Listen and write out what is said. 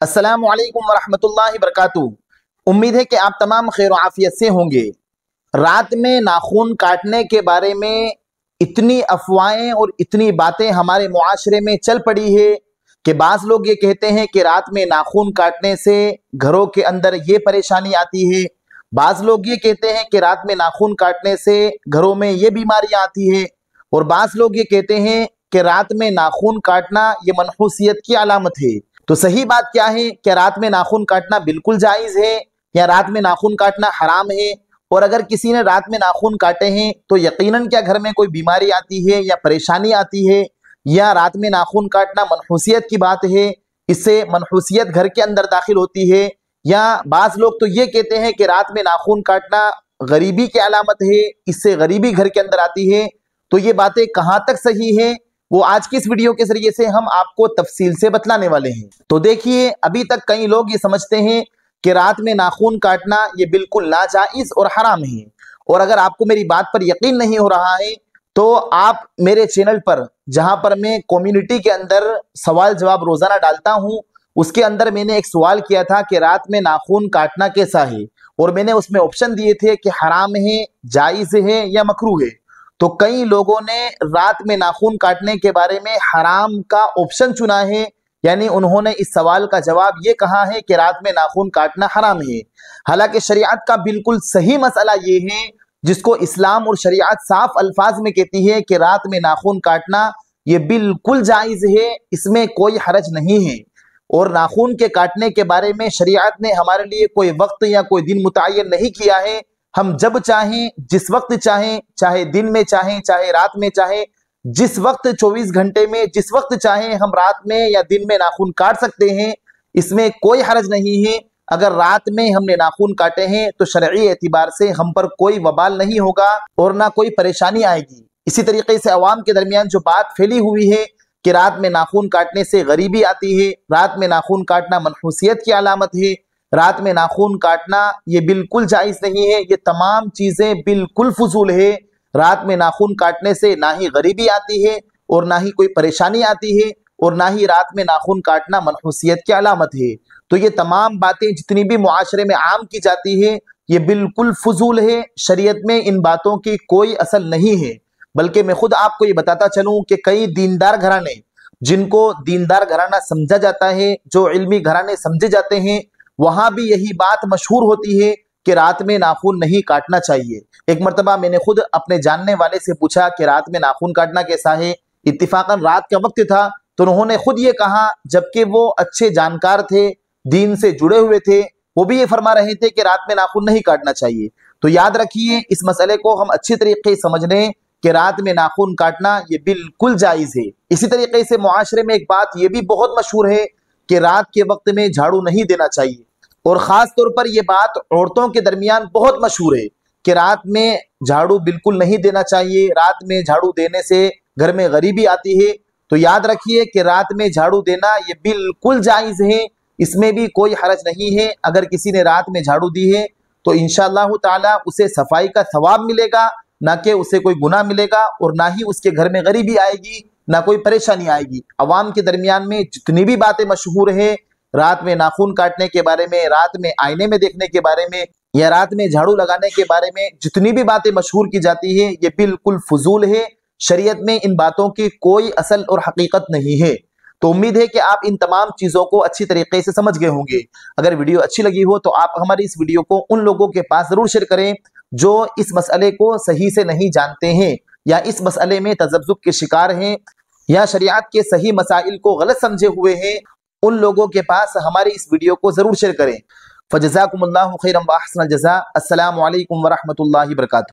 अस्सलामु अलैकुम वरहमतुल्लाहि वबरकातुहू। उम्मीद है कि आप तमाम खैर आफियत से होंगे। रात में नाखून काटने के बारे में इतनी अफवाहें और इतनी बातें हमारे मुआशरे में चल पड़ी है कि बाज़ लोग ये कहते हैं कि रात में नाखून काटने से घरों के अंदर ये परेशानी आती है, बाज़ लोग ये कहते हैं कि रात में नाखून काटने से घरों में ये बीमारियां आती है, और बाज़ लोग ये कहते हैं कि रात में नाखून काटना ये मनहूसियत की अलामत है। तो सही बात क्या है? क्या रात में नाखून काटना बिल्कुल जायज़ है या रात में नाखून काटना हराम है? और अगर किसी ने रात में नाखून काटे हैं तो यकीनन क्या घर में कोई बीमारी आती है या परेशानी आती है, या रात में नाखून काटना मनहूसियत की बात है, इससे मनहूसियत घर के अंदर दाखिल होती है? या बाज़ लोग तो ये कहते हैं कि रात में नाखून काटना गरीबी की अलामत है, इससे गरीबी घर के अंदर आती है। तो ये बातें कहाँ तक सही है वो आज की इस वीडियो के जरिए से हम आपको तफसील से बतलाने वाले हैं। तो देखिए, अभी तक कई लोग ये समझते हैं कि रात में नाखून काटना ये बिल्कुल नाजायज और हराम है, और अगर आपको मेरी बात पर यकीन नहीं हो रहा है तो आप मेरे चैनल पर, जहां पर मैं कम्युनिटी के अंदर सवाल जवाब रोजाना डालता हूं, उसके अंदर मैंने एक सवाल किया था कि रात में नाखून काटना कैसा है, और मैंने उसमें ऑप्शन दिए थे कि हराम है, जायज है या मकरूह है। तो कई लोगों ने रात में नाखून काटने के बारे में हराम का ऑप्शन चुना है, यानी उन्होंने इस सवाल का जवाब ये कहा है कि रात में नाखून काटना हराम है। हालांकि शरीयत का बिल्कुल सही मसला ये है, जिसको इस्लाम और शरीयत साफ अल्फाज में कहती है कि रात में नाखून काटना ये बिल्कुल जायज है, इसमें कोई हरज नहीं है। और नाखून के काटने के बारे में शरीयत ने हमारे लिए कोई वक्त या कोई दिन मुतय्यन नहीं किया है। हम जब चाहें, जिस वक्त चाहें, चाहे दिन में चाहें चाहे रात में चाहें, जिस वक्त 24 घंटे में जिस वक्त चाहें हम रात में या दिन में नाखून काट सकते हैं, इसमें कोई हरज नहीं है। अगर रात में हमने नाखून काटे हैं तो शरई एतबार से हम पर कोई वबाल नहीं होगा और ना कोई परेशानी आएगी। इसी तरीके से अवाम के दरमियान जो बात फैली हुई है कि रात में नाखून काटने से गरीबी आती है, रात में नाखून काटना मनहूसियत की अलामत है, रात में नाखून काटना ये बिल्कुल जायज नहीं है, ये तमाम चीजें बिल्कुल फजूल है। रात में नाखून काटने से ना ही गरीबी आती है और ना ही कोई परेशानी आती है, और ना ही रात में नाखून काटना मनहूसियत की अलामत है। तो ये तमाम बातें जितनी भी मुआशरे में आम की जाती है ये बिल्कुल फजूल है। शरीयत में इन बातों की कोई असल नहीं है। बल्कि मैं खुद आपको ये बताता चलूं कि कई दीनदार घराने, जिनको दीनदार घराना समझा जाता है, जो इल्मी घराने समझे जाते हैं, वहां भी यही बात मशहूर होती है कि रात में नाखून नहीं काटना चाहिए। एक मरतबा मैंने खुद अपने जानने वाले से पूछा कि रात में नाखून काटना कैसा है। इत्तिफाकन रात का वक्त था, तो उन्होंने खुद ये कहा, जबकि वो अच्छे जानकार थे, दीन से जुड़े हुए थे, वो भी ये फरमा रहे थे कि रात में नाखून नहीं काटना चाहिए। तो याद रखिए, इस मसले को हम अच्छी तरीके से समझ लें कि रात में नाखून काटना ये बिल्कुल जायज है। इसी तरीके से मुआशरे में एक बात ये भी बहुत मशहूर है कि रात के वक्त में झाड़ू नहीं देना चाहिए, और खास तौर पर यह बात औरतों के दरमियान बहुत मशहूर है कि रात में झाड़ू बिल्कुल नहीं देना चाहिए, रात में झाड़ू देने से घर में गरीबी आती है। तो याद रखिए कि रात में झाड़ू देना ये बिल्कुल जायज है, इसमें भी कोई हरज नहीं है। अगर किसी ने रात में झाड़ू दी है तो इंशाअल्लाह ताला उसे सफाई का सवाब मिलेगा, ना कि उसे कोई गुनाह मिलेगा, और ना ही उसके घर में गरीबी आएगी, ना कोई परेशानी आएगी। अवाम के दरमियान में जितनी भी बातें मशहूर है, रात में नाखून काटने के बारे में, रात में आईने में देखने के बारे में, या रात में झाड़ू लगाने के बारे में जितनी भी बातें मशहूर की जाती है ये बिल्कुल फजूल है। शरीयत में इन बातों की कोई असल और हकीकत नहीं है। तो उम्मीद है कि आप इन तमाम चीजों को अच्छी तरीके से समझ गए होंगे। अगर वीडियो अच्छी लगी हो तो आप हमारी इस वीडियो को उन लोगों के पास जरूर शेयर करें जो इस मसले को सही से नहीं जानते हैं, या इस मसले में तजब्जुब के शिकार हैं, या शरीयत के सही मसाइल को गलत समझे हुए हैं। उन लोगों के पास हमारी इस वीडियो को जरूर शेयर करें। फजज़ाकुमुल्लाहु खैरन व अहसनल जज़ा। अस्सलामु अलैकुम व रहमतुल्लाहि व बरकातुहू।